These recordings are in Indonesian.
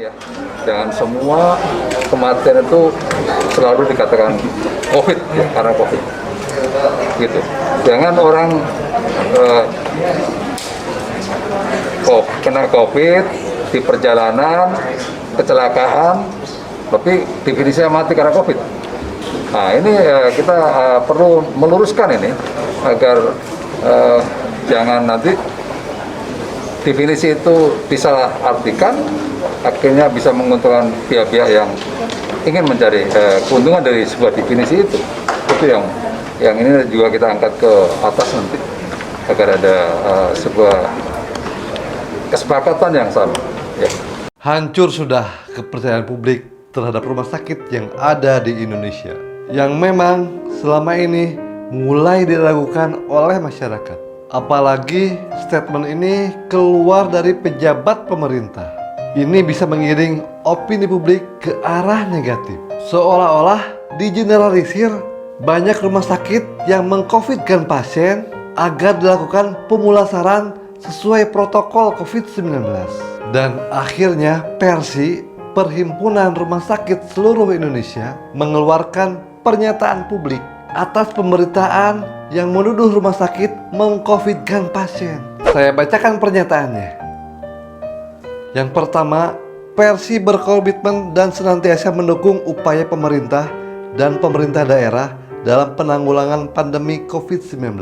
ya, jangan semua kematian itu selalu dikatakan COVID ya, karena COVID gitu. Jangan orang kena COVID di perjalanan kecelakaan, tapi definisinya mati karena COVID. Nah ini kita perlu meluruskan ini agar jangan nanti definisi itu disalahartikan, akhirnya bisa menguntungkan pihak-pihak yang ingin mencari keuntungan dari sebuah definisi itu. Itu yang ini juga kita angkat ke atas nanti agar ada sebuah kesepakatan yang sama. Ya. Hancur sudah kepercayaan publik terhadap rumah sakit yang ada di Indonesia, yang memang selama ini mulai diragukan oleh masyarakat. Apalagi statement ini keluar dari pejabat pemerintah. Ini bisa mengiring opini publik ke arah negatif. Seolah-olah digeneralisir banyak rumah sakit yang mengcovidkan pasien agar dilakukan pemulasaran sesuai protokol COVID-19. Dan akhirnya Persi, Perhimpunan Rumah Sakit Seluruh Indonesia, mengeluarkan pernyataan publik atas pemberitaan yang menuduh rumah sakit mengcovidkan pasien. Saya bacakan pernyataannya. Yang pertama, Persi berkomitmen dan senantiasa mendukung upaya pemerintah dan pemerintah daerah dalam penanggulangan pandemi COVID-19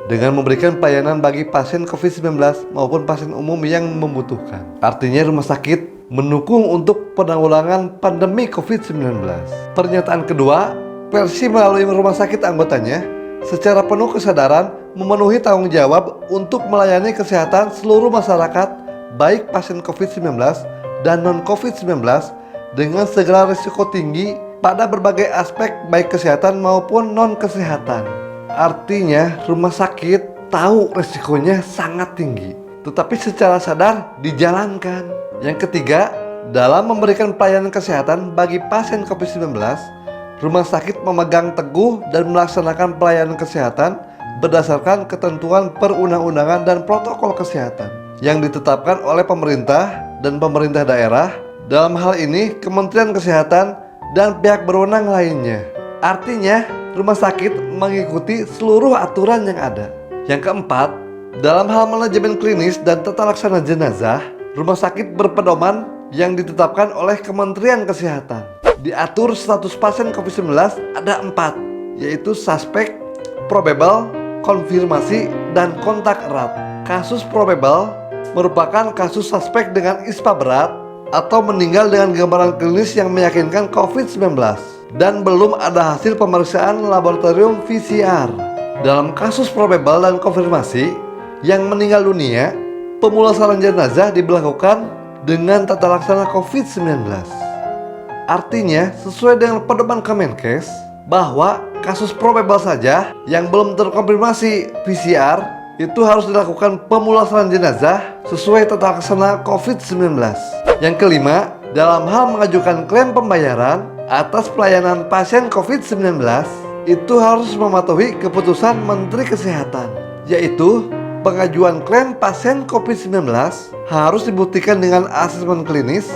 dengan memberikan pelayanan bagi pasien COVID-19 maupun pasien umum yang membutuhkan. Artinya rumah sakit mendukung untuk penanggulangan pandemi COVID-19. Pernyataan kedua, Persi melalui rumah sakit anggotanya secara penuh kesadaran memenuhi tanggung jawab untuk melayani kesehatan seluruh masyarakat, baik pasien COVID-19 dan non-COVID-19 dengan segala risiko tinggi pada berbagai aspek baik kesehatan maupun non-kesehatan. Artinya rumah sakit tahu risikonya sangat tinggi, tetapi secara sadar dijalankan. Yang ketiga, dalam memberikan pelayanan kesehatan bagi pasien COVID-19, rumah sakit memegang teguh dan melaksanakan pelayanan kesehatan berdasarkan ketentuan perundang-undangan dan protokol kesehatan yang ditetapkan oleh pemerintah dan pemerintah daerah, dalam hal ini Kementerian Kesehatan dan pihak berwenang lainnya. Artinya, rumah sakit mengikuti seluruh aturan yang ada. Yang keempat, dalam hal manajemen klinis dan tata laksana jenazah, rumah sakit berpedoman yang ditetapkan oleh Kementerian Kesehatan. Diatur status pasien COVID-19 ada 4, yaitu suspek, probable, konfirmasi, dan kontak erat. Kasus probable merupakan kasus suspek dengan ISPA berat atau meninggal dengan gambaran klinis yang meyakinkan COVID-19 dan belum ada hasil pemeriksaan laboratorium PCR. Dalam kasus probable dan konfirmasi yang meninggal dunia, pemulasaran jenazah diberlakukan dengan tata laksana COVID-19. Artinya, sesuai dengan pedoman Kemenkes, bahwa kasus probable saja yang belum terkonfirmasi PCR itu harus dilakukan pemulasaran jenazah sesuai tata laksana COVID-19. Yang kelima, dalam hal mengajukan klaim pembayaran atas pelayanan pasien COVID-19 itu harus mematuhi keputusan Menteri Kesehatan, yaitu pengajuan klaim pasien COVID-19 harus dibuktikan dengan asesmen klinis,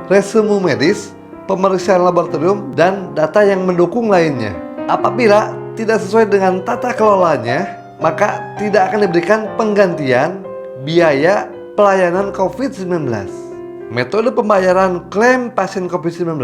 resume medis, pemeriksaan laboratorium, dan data yang mendukung lainnya. Apabila tidak sesuai dengan tata kelolanya, maka tidak akan diberikan penggantian biaya pelayanan COVID-19. Metode pembayaran klaim pasien COVID-19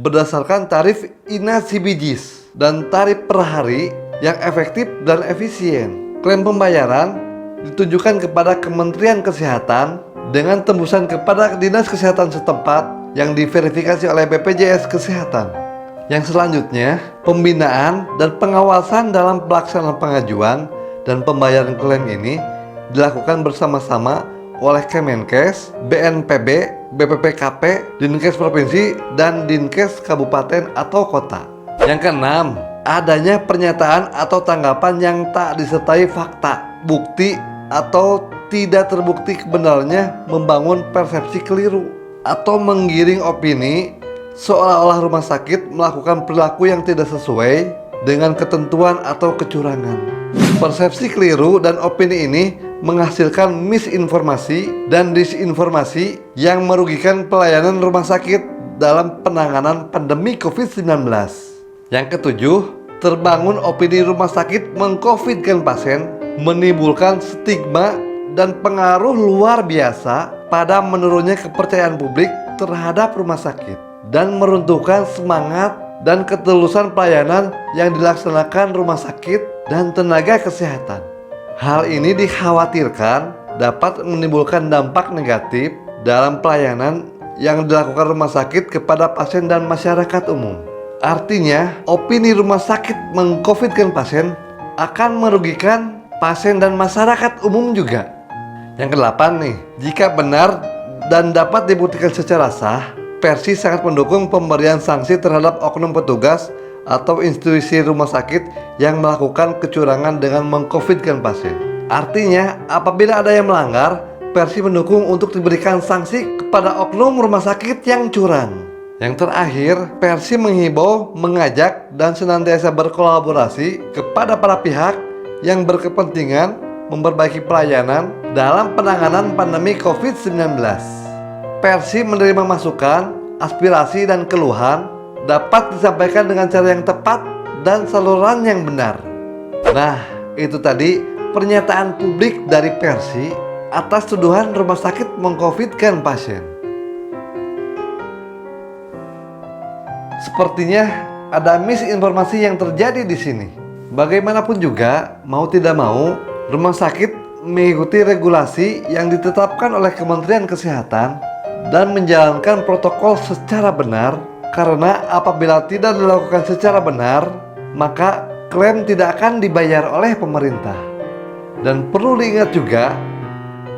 berdasarkan tarif INA-CBGS dan tarif per hari yang efektif dan efisien. Klaim pembayaran ditujukan kepada Kementerian Kesehatan dengan tembusan kepada Dinas Kesehatan setempat yang diverifikasi oleh BPJS Kesehatan. Yang selanjutnya, pembinaan dan pengawasan dalam pelaksanaan pengajuan dan pembayaran klaim ini dilakukan bersama-sama oleh Kemenkes, BNPB, BPPKP, Dinkes Provinsi, dan Dinkes Kabupaten atau Kota. Yang keenam, adanya pernyataan atau tanggapan yang tak disertai fakta, bukti, atau tidak terbukti kebenarannya membangun persepsi keliru atau menggiring opini seolah-olah rumah sakit melakukan perilaku yang tidak sesuai dengan ketentuan atau kecurangan. Persepsi keliru dan opini ini menghasilkan misinformasi dan disinformasi yang merugikan pelayanan rumah sakit dalam penanganan pandemi COVID-19. Yang ketujuh, terbangun opini rumah sakit meng-COVID-kan pasien, menimbulkan stigma dan pengaruh luar biasa pada menurunnya kepercayaan publik terhadap rumah sakit dan meruntuhkan semangat dan ketulusan pelayanan yang dilaksanakan rumah sakit dan tenaga kesehatan. Hal ini dikhawatirkan dapat menimbulkan dampak negatif dalam pelayanan yang dilakukan rumah sakit kepada pasien dan masyarakat umum. Artinya, opini rumah sakit meng-COVID-kan pasien akan merugikan pasien dan masyarakat umum juga. Yang kedelapan nih, jika benar dan dapat dibuktikan secara sah, Persi sangat mendukung pemberian sanksi terhadap oknum petugas atau institusi rumah sakit yang melakukan kecurangan dengan meng-COVID-kan pasien. Artinya, apabila ada yang melanggar, Persi mendukung untuk diberikan sanksi kepada oknum rumah sakit yang curang. Yang terakhir, Persi menghimbau, mengajak, dan senantiasa berkolaborasi kepada para pihak yang berkepentingan memperbaiki pelayanan dalam penanganan pandemi COVID-19. Persi menerima masukan, aspirasi, dan keluhan dapat disampaikan dengan cara yang tepat dan saluran yang benar. Nah, itu tadi pernyataan publik dari Persi atas tuduhan rumah sakit meng-COVID-kan pasien. Sepertinya ada misinformasi yang terjadi di sini. Bagaimanapun juga, mau tidak mau, rumah sakit mengikuti regulasi yang ditetapkan oleh Kementerian Kesehatan dan menjalankan protokol secara benar, karena apabila tidak dilakukan secara benar, maka klaim tidak akan dibayar oleh pemerintah. Dan perlu diingat juga,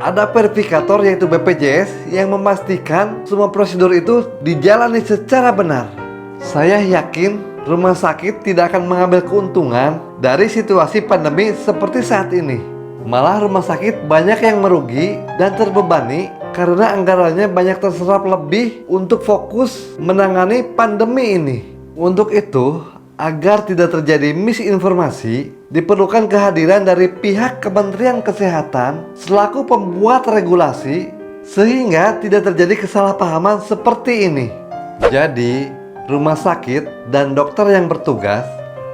ada verifikator yaitu BPJS yang memastikan semua prosedur itu dijalani secara benar. Saya yakin rumah sakit tidak akan mengambil keuntungan dari situasi pandemi seperti saat ini. Malah rumah sakit banyak yang merugi dan terbebani karena anggarannya banyak terserap lebih untuk fokus menangani pandemi ini. Untuk itu, agar tidak terjadi misinformasi, diperlukan kehadiran dari pihak Kementerian Kesehatan selaku pembuat regulasi sehingga tidak terjadi kesalahpahaman seperti ini. Jadi, rumah sakit dan dokter yang bertugas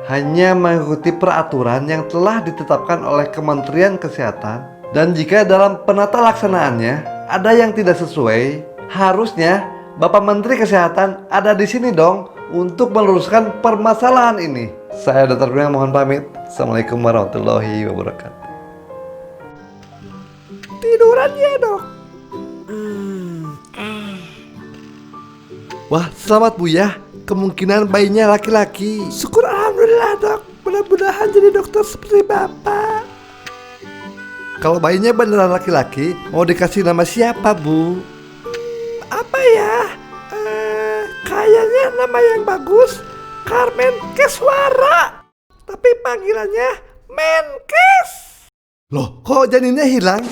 hanya mengikuti peraturan yang telah ditetapkan oleh Kementerian Kesehatan, dan jika dalam penata laksanaannya ada yang tidak sesuai, harusnya Bapak Menteri Kesehatan ada di sini dong untuk meluruskan permasalahan ini. Saya Dr. Kurnia mohon pamit. Assalamualaikum warahmatullahi wabarakatuh. Tiduran ya dok. Wah, selamat Bu ya. Kemungkinan bayinya laki-laki. Syukur alhamdulillah dok. Mudah-mudahan jadi dokter seperti bapak. Kalau bayinya beneran laki-laki, mau dikasih nama siapa Bu? Apa ya? Kayaknya nama yang bagus Carmen Keswara. Tapi panggilannya Menkes. Loh, kok janinnya hilang?